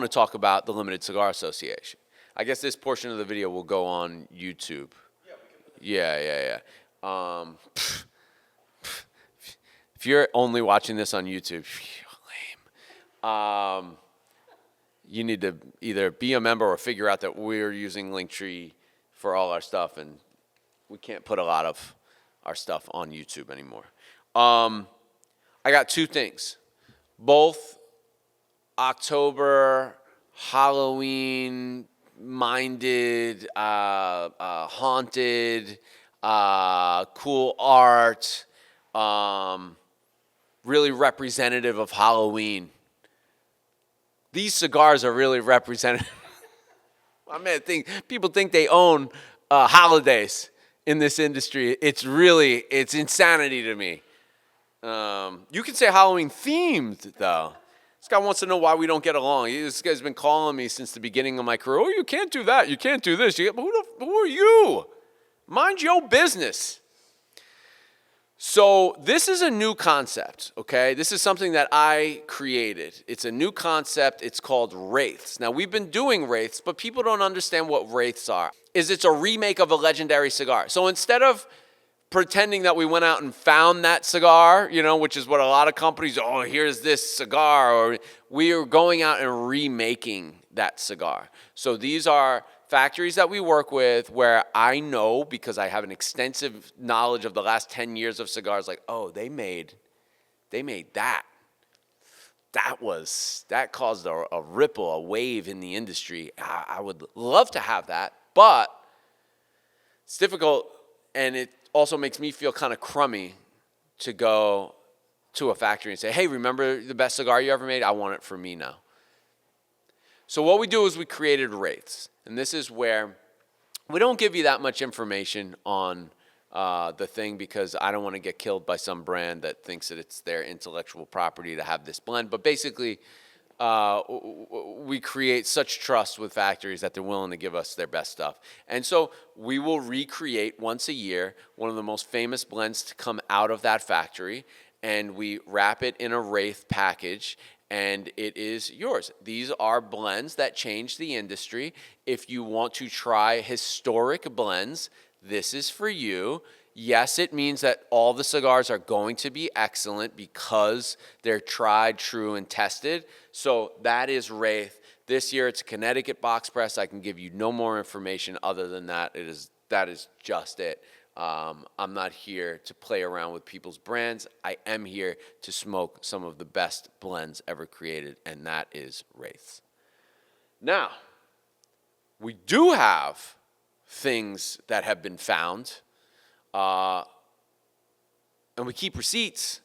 Talk about the Limited Cigar Association. I guess this portion of the video will go on YouTube. Yeah. If you're only watching this on YouTube, lame. You need to either be a member or figure out that we're using Linktree for all our stuff, and we can't put a lot of our stuff on YouTube anymore. I got two things. Both October Halloween minded, haunted, cool art, really representative of Halloween. These cigars are really representative. People think they own holidays in this industry. It's insanity to me. You can say Halloween themed though. This guy wants to know why we don't get along. This guy's been calling me since the beginning of my career. Oh, you can't do that. You can't do this. Who are you? Mind your business. So this is a new concept, okay? This is something that I created. It's a new concept. It's called Wraiths. Now, we've been doing Wraiths, but people don't understand what Wraiths are. It's a remake of a legendary cigar. So instead of pretending that we went out and found that cigar, which is what a lot of companies, here's this cigar, or we are going out and remaking that cigar. So these are factories that we work with where I know, because I have an extensive knowledge of the last 10 years of cigars, like, they made that. That caused a ripple, a wave in the industry. I would love to have that, but it's difficult, and it also makes me feel kind of crummy to go to a factory and say, hey, remember the best cigar you ever made? I want it for me now. So what we do is we created Wraiths. And this is where we don't give you that much information on the thing because I don't want to get killed by some brand that thinks that it's their intellectual property to have this blend. But basically, we create such trust with factories that they're willing to give us their best stuff. And so we will recreate once a year one of the most famous blends to come out of that factory, and we wrap it in a Wraith package, and it is yours. These are blends that change the industry. If you want to try historic blends, this is for you. Yes, it means that all the cigars are going to be excellent because they're tried, true, and tested. So that is Wraith. This year it's a Connecticut box press. I can give you no more information other than that. That is just it. I'm not here to play around with people's brands. I am here to smoke some of the best blends ever created, and that is Wraiths. Now, we do have things that have been found. And we keep receipts.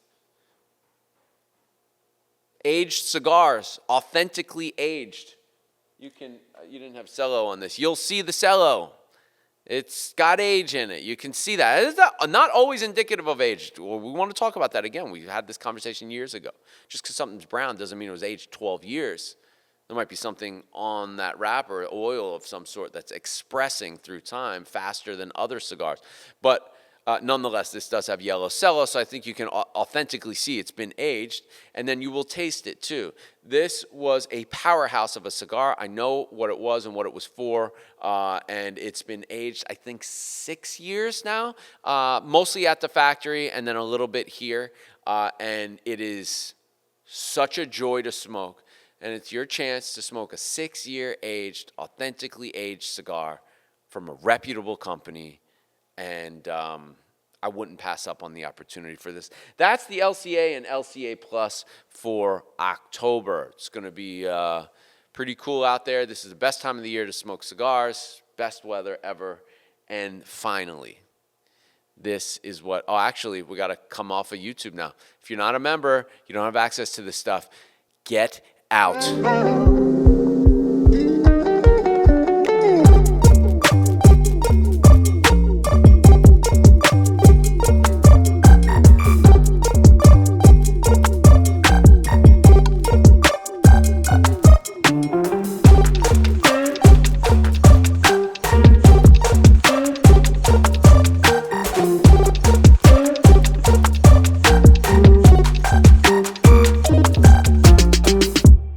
Aged cigars, authentically aged. You didn't have cello on this. You'll see the cello. It's got age in it. You can see that. It's not always indicative of age. Well, we want to talk about that again. We had this conversation years ago. Just because something's brown doesn't mean it was aged 12 years. There might be something on that wrapper, oil of some sort, that's expressing through time faster than other cigars. But nonetheless, this does have yellow cello, so I think you can authentically see it's been aged, and then you will taste it too. This was a powerhouse of a cigar. I know what it was and what it was for, and it's been aged, I think, 6 years now, mostly at the factory and then a little bit here, and it is such a joy to smoke. And it's your chance to smoke a 6-year aged, authentically aged cigar from a reputable company. And I wouldn't pass up on the opportunity for this. That's the LCA and LCA Plus for October. It's going to be pretty cool out there. This is the best time of the year to smoke cigars, best weather ever. And finally, this is what, actually, we got to come off of YouTube now. If you're not a member, you don't have access to this stuff, get out.